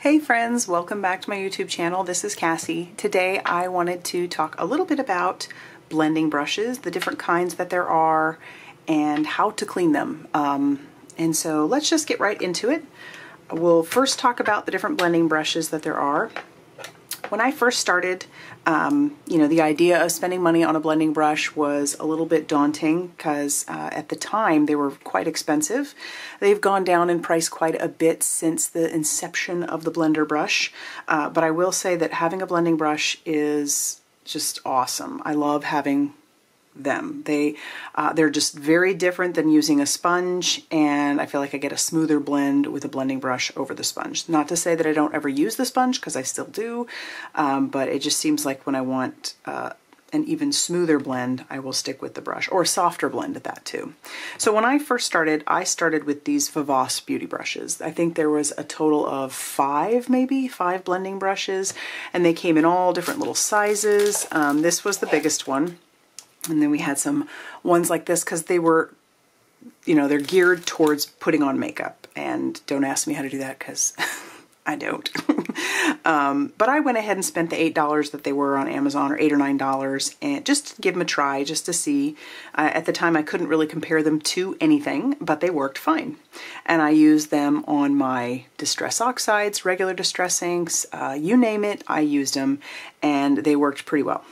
Hey friends, welcome back to my YouTube channel. This is Cassie. Today I wanted to talk a little bit about blending brushes, the different kinds that there are, and how to clean them. And so let's just get right into it. We'll first talk about the different blending brushes that there are. When I first started, the idea of spending money on a blending brush was a little bit daunting because at the time they were quite expensive. They've gone down in price quite a bit since the inception of the blender brush, but I will say that having a blending brush is just awesome. I love having them. They're just very different than using a sponge, and I feel like I get a smoother blend with a blending brush over the sponge. Not to say that I don't ever use the sponge, because I still do, but it just seems like when I want an even smoother blend, I will stick with the brush, or a softer blend at that too. So when I first started, I started with these Vivos beauty brushes. I think there was a total of five blending brushes, and they came in all different little sizes. This was the biggest one. And then we had some ones like this because they were, they're geared towards putting on makeup. And don't ask me how to do that because I don't. But I went ahead and spent the $8 that they were on Amazon, or $8 or $9, and just to give them a try, just to see. At the time, I couldn't really compare them to anything, but they worked fine. And I used them on my Distress Oxides, regular Distress Inks, you name it, I used them, and they worked pretty well.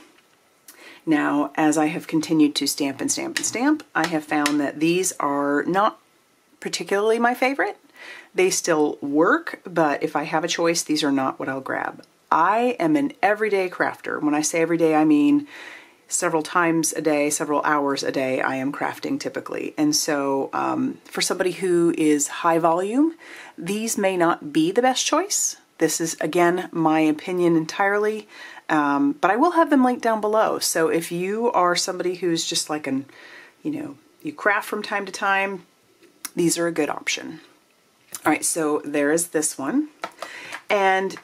Now, as I have continued to stamp and stamp and stamp, I have found that these are not particularly my favorite. They still work, but if I have a choice, these are not what I'll grab. I am an everyday crafter. When I say every day, I mean several times a day, several hours a day, I am crafting typically. And so for somebody who is high volume, these may not be the best choice. This is, again, my opinion entirely. But I will have them linked down below. So if you are somebody who's just like you craft from time to time, these are a good option. All right, so there is this one. And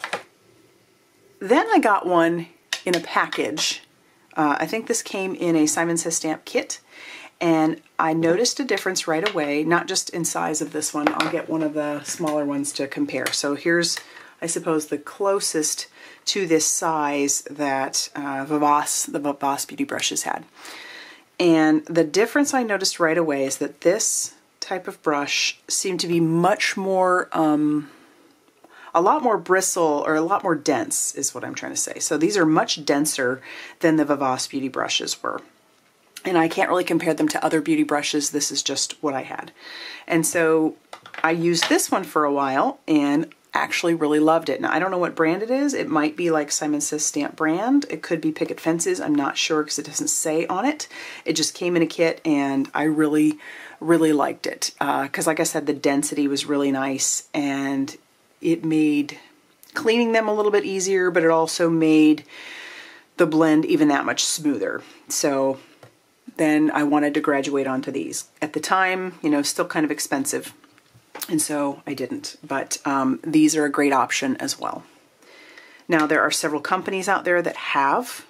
then I got one in a package. I think this came in a Simon Says Stamp kit. And I noticed a difference right away, not just in size of this one. I'll get one of the smaller ones to compare. So here's, I suppose, the closest to this size that the Vivos beauty brushes had. And the difference I noticed right away is that this type of brush seemed to be much more, a lot more bristle, or a lot more dense is what I'm trying to say. So these are much denser than the Vivos beauty brushes were. And I can't really compare them to other beauty brushes. This is just what I had. And so I used this one for a while and actually really loved it. Now, I don't know what brand it is. It might be like Simon Says Stamp brand. It could be Picket Fences. I'm not sure because it doesn't say on it. It just came in a kit, and I really, really liked it. Because like I said, the density was really nice, and it made cleaning them a little bit easier, but it also made the blend even that much smoother. So then I wanted to graduate onto these. At the time, still kind of expensive. And so I didn't, but these are a great option as well. Now, there are several companies out there that have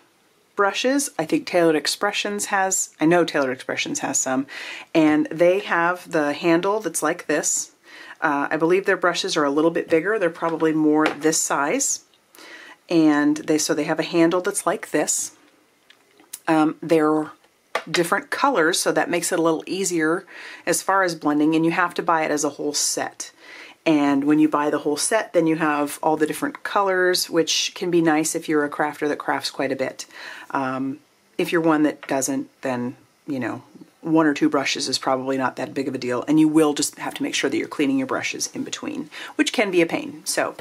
brushes. I think Tailored Expressions has, I know Tailored Expressions has some, and they have the handle that's like this. I believe their brushes are a little bit bigger. They're probably more this size. And they have a handle that's like this. They're different colors, so that makes it a little easier as far as blending, and you have to buy it as a whole set. And when you buy the whole set, then you have all the different colors, which can be nice if you're a crafter that crafts quite a bit. If you're one that doesn't, then one or two brushes is probably not that big of a deal, and you will just have to make sure that you're cleaning your brushes in between, which can be a pain. So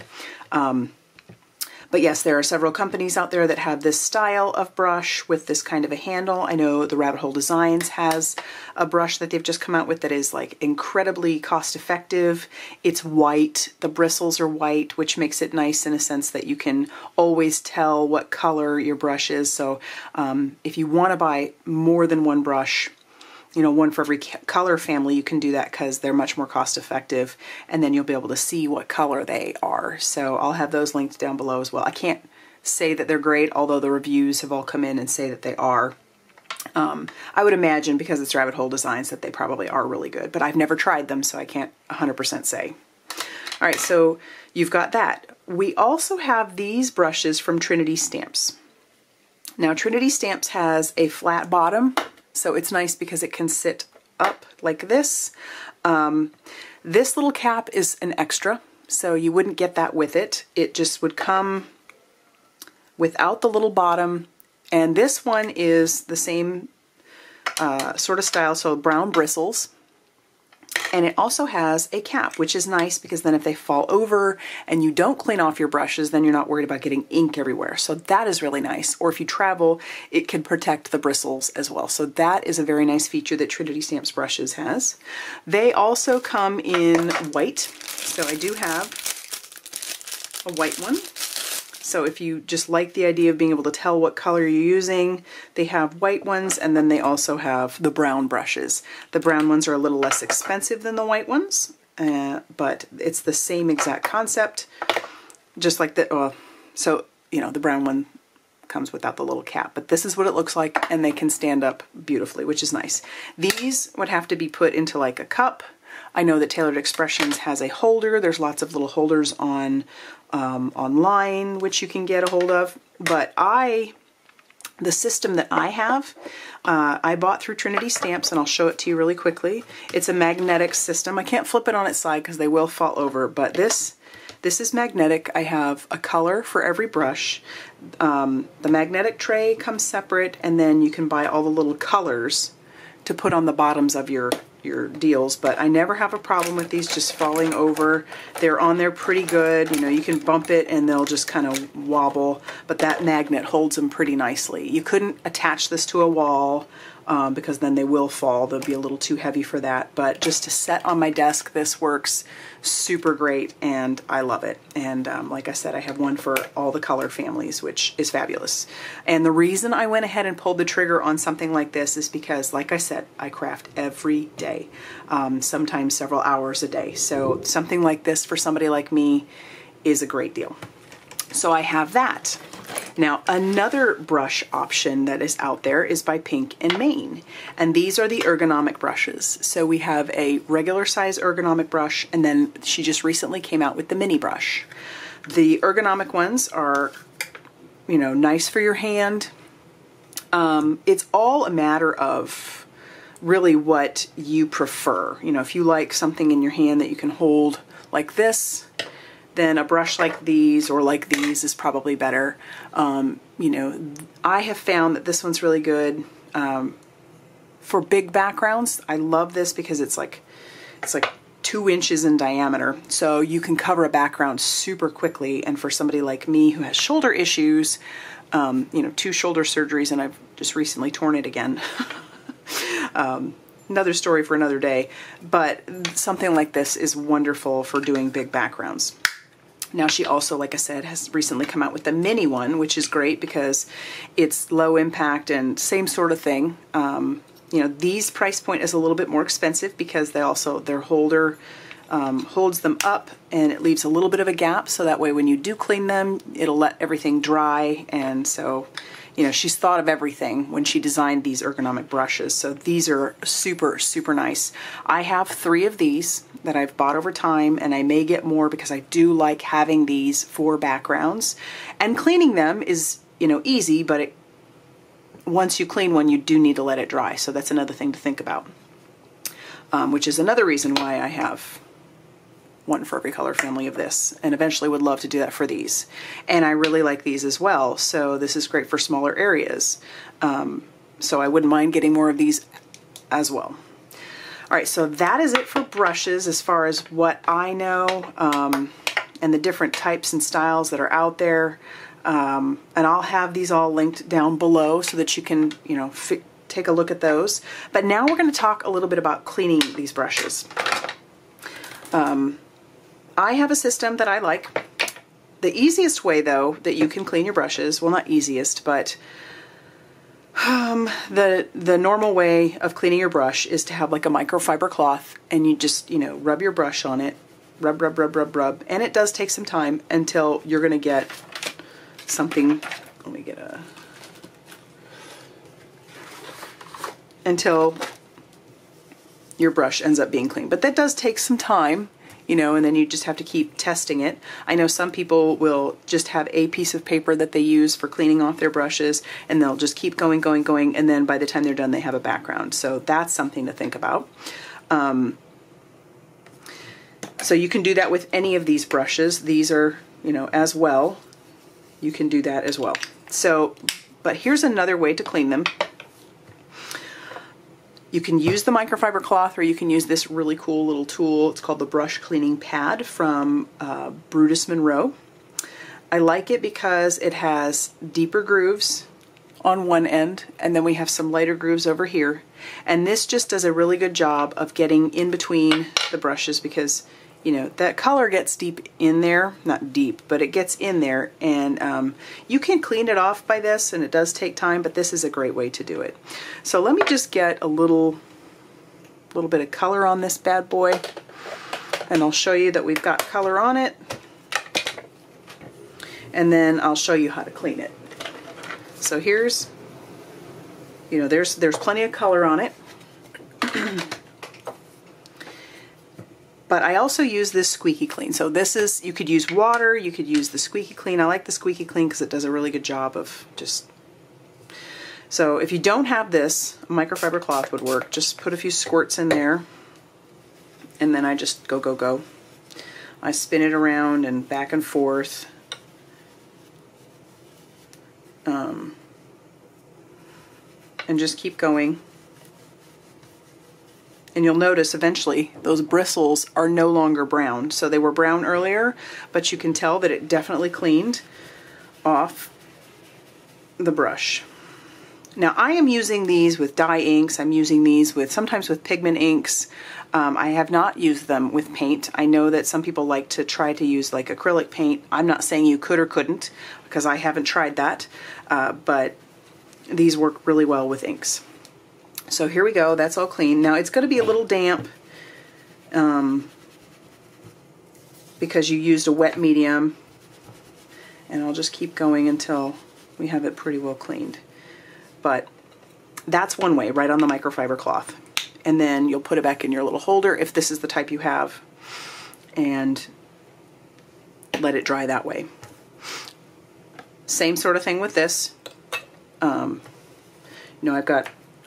but yes, there are several companies out there that have this style of brush with this kind of a handle. I know the Rabbit Hole Designs has a brush that they've just come out with that is like incredibly cost effective. It's white. The bristles are white, which makes it nice in a sense that you can always tell what color your brush is. So if you want to buy more than one brush, one for every color family, you can do that because they're much more cost effective, and then you'll be able to see what color they are. So I'll have those linked down below as well. I can't say that they're great, although the reviews have all come in and say that they are. I would imagine because it's Rabbit Hole Designs that they probably are really good, but I've never tried them, so I can't 100% say. All right, so you've got that. We also have these brushes from Trinity Stamps. Now, Trinity Stamps has a flat bottom, so it's nice because it can sit up like this. This little cap is an extra, so you wouldn't get that with it. It just would come without the little bottom, and this one is the same sort of style, so brown bristles. And it also has a cap, which is nice because then if they fall over and you don't clean off your brushes, then you're not worried about getting ink everywhere. So that is really nice. Or if you travel, it can protect the bristles as well. So that is a very nice feature that Trinity Stamps brushes has. They also come in white. So I do have a white one. So if you just like the idea of being able to tell what color you're using, they have white ones, and then they also have the brown brushes. The brown ones are a little less expensive than the white ones, but it's the same exact concept, just like the, so, you know, the brown one comes without the little cap, but this is what it looks like, and they can stand up beautifully, which is nice. These would have to be put into like a cup. I know that Tailored Expressions has a holder. There's lots of little holders on online which you can get a hold of, but the system that I have, I bought through Trinity Stamps, and I'll show it to you really quickly. It's a magnetic system. I can't flip it on its side because they will fall over, but this is magnetic. I have a color for every brush. The magnetic tray comes separate, and then you can buy all the little colors to put on the bottoms of your deals, but I never have a problem with these just falling over. They're on there pretty good. You know, you can bump it and they'll just kind of wobble, but that magnet holds them pretty nicely. You couldn't attach this to a wall because then they will fall. They'll be a little too heavy for that, but just to set on my desk, this works super great, and I love it. And like I said, I have one for all the color families, which is fabulous. And the reason I went ahead and pulled the trigger on something like this is because, like I said, I craft every day, sometimes several hours a day. So something like this for somebody like me is a great deal. So I have that. Now, another brush option that is out there is by Pink and Maine, and these are the ergonomic brushes. So we have a regular size ergonomic brush, and then she just recently came out with the mini brush. The ergonomic ones are, you know, nice for your hand. It's all a matter of really what you prefer. You know, if you like something in your hand that you can hold like this, then a brush like these or like these is probably better. You know, I have found that this one's really good for big backgrounds. I love this because it's like 2 inches in diameter, so you can cover a background super quickly. And for somebody like me who has shoulder issues, you know, 2 shoulder surgeries, and I've just recently torn it again. Another story for another day, but something like this is wonderful for doing big backgrounds. Now she also, like I said, has recently come out with the mini one, which is great because it's low impact and same sort of thing. You know, these price point is a little bit more expensive because they also, their holder holds them up and it leaves a little bit of a gap, so that way when you do clean them, it'll let everything dry. And so, you know, she's thought of everything when she designed these ergonomic brushes. So these are super, super nice. I have 3 of these that I've bought over time, and I may get more because I do like having these for backgrounds. And cleaning them is, you know, easy, but once you clean one, you do need to let it dry. So that's another thing to think about, which is another reason why I have one for every color family of this, and eventually would love to do that for these. And I really like these as well, so this is great for smaller areas. So I wouldn't mind getting more of these as well. All right, so that is it for brushes as far as what I know, and the different types and styles that are out there. And I'll have these all linked down below so that you can, you know, take a look at those. But now we're going to talk a little bit about cleaning these brushes. I have a system that I like. The easiest way, though, that you can clean your brushes, well, not easiest, but the normal way of cleaning your brush is to have like a microfiber cloth, and you just, you know, rub your brush on it, rub, rub, rub, rub, rub, and it does take some time until you're going to get something. Let me get until your brush ends up being clean. But that does take some time. you know, and then you just have to keep testing it. I know some people will just have a piece of paper that they use for cleaning off their brushes, and they'll just keep going, and then by the time they're done, they have a background. So that's something to think about. So you can do that with any of these brushes. These are, you know, as well. You can do that as well. So, but here's another way to clean them. You can use the microfiber cloth, or you can use this really cool little tool. It's called the Brush Cleaning Pad from Brutus, Monroe. I like it because it has deeper grooves on one end, and then we have some lighter grooves over here. And this just does a really good job of getting in between the brushes, because, you know, that color gets deep in there. Not deep, but it gets in there, and you can clean it off by this, and it does take time, but this is a great way to do it. So let me just get a little bit of color on this bad boy, and I'll show you that we've got color on it, and then I'll show you how to clean it. So here's, you know, there's plenty of color on it. But I also use this Squeaky Clean. So this is, you could use water, you could use the Squeaky Clean. I like the Squeaky Clean because it does a really good job of just... So if you don't have this, a microfiber cloth would work. Just put a few squirts in there, and then I just go. I spin it around and back and forth. And just keep going. And you'll notice eventually those bristles are no longer brown. So they were brown earlier, but you can tell that it definitely cleaned off the brush. Now I am using these with dye inks. I'm using these with sometimes with pigment inks. I have not used them with paint. I know that some people like to try to use like acrylic paint. I'm not saying you could or couldn't, because I haven't tried that, but these work really well with inks. So here we go, that's all clean. Now it's going to be a little damp because you used a wet medium, and I'll just keep going until we have it pretty well cleaned. But that's one way, right on the microfiber cloth. And then you'll put it back in your little holder if this is the type you have, and let it dry that way. Same sort of thing with this. You know,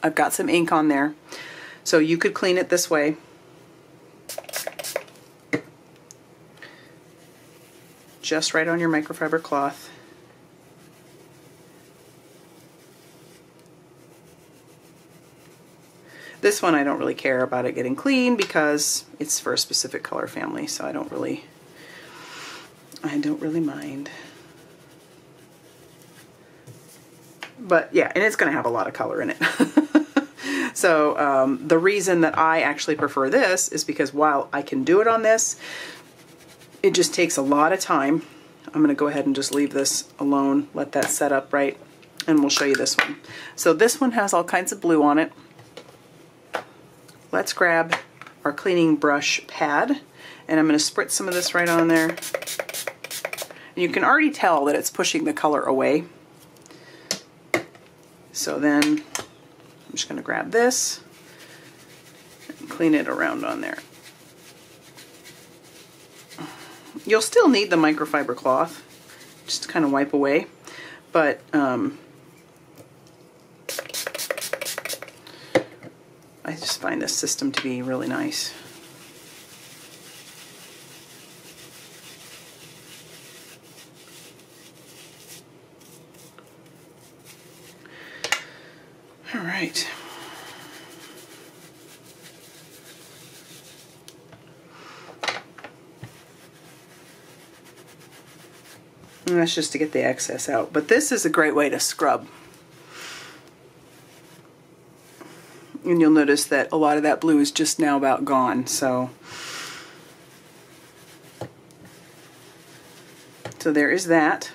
I've got some ink on there, so you could clean it this way. Just right on your microfiber cloth. This one I don't really care about it getting clean because it's for a specific color family, so I don't really mind. But yeah, and it's going to have a lot of color in it. So the reason that I actually prefer this is because while I can do it on this, it just takes a lot of time. I'm going to go ahead and just leave this alone, let that set up right, and we'll show you this one. So this one has all kinds of blue on it. Let's grab our cleaning brush pad, and I'm going to spritz some of this right on there. And you can already tell that it's pushing the color away. So then I'm just going to grab this and clean it around on there. You'll still need the microfiber cloth just to kind of wipe away, but I just find this system to be really nice. All right. And that's just to get the excess out. But this is a great way to scrub. And you'll notice that a lot of that blue is just now about gone. So there is that.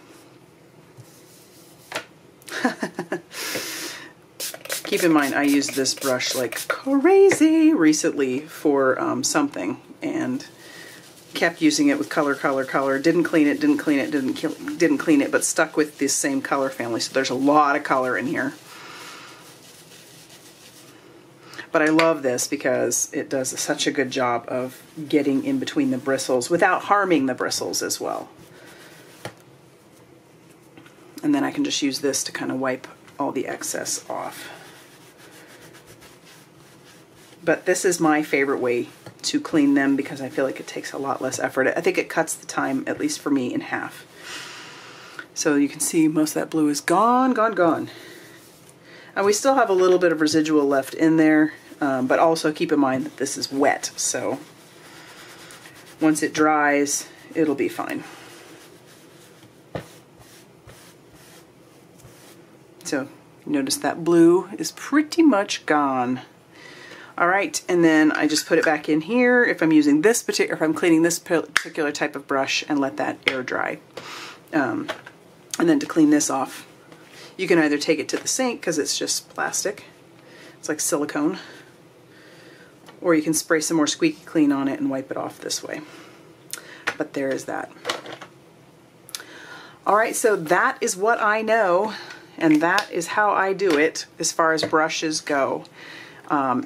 Keep in mind, I used this brush like crazy recently for something, and kept using it with color. Didn't clean it, but stuck with this same color family. So there's a lot of color in here. But I love this because it does such a good job of getting in between the bristles without harming the bristles as well. And then I can just use this to kind of wipe all the excess off. But this is my favorite way to clean them because I feel like it takes a lot less effort. I think it cuts the time, at least for me, in half. So you can see most of that blue is gone, gone, gone. And we still have a little bit of residual left in there, but also keep in mind that this is wet, so once it dries, it'll be fine. So notice that blue is pretty much gone. All right, and then I just put it back in here if I'm using this particular, if I'm cleaning this particular type of brush, and let that air dry. And then to clean this off, you can either take it to the sink because it's just plastic, it's like silicone, or you can spray some more Squeaky Clean on it and wipe it off this way. But there is that. All right, so that is what I know, and that is how I do it as far as brushes go.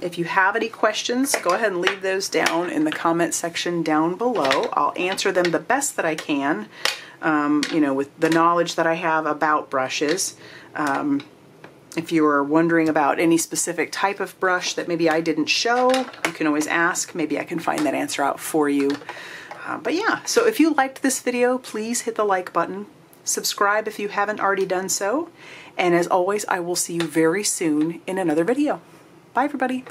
If you have any questions, go ahead and leave those down in the comment section down below. I'll answer them the best that I can, you know, with the knowledge that I have about brushes. If you are wondering about any specific type of brush that maybe I didn't show, you can always ask. Maybe I can find that answer out for you. But yeah, so if you liked this video, please hit the like button. Subscribe if you haven't already done so. And as always, I will see you very soon in another video. Bye, everybody.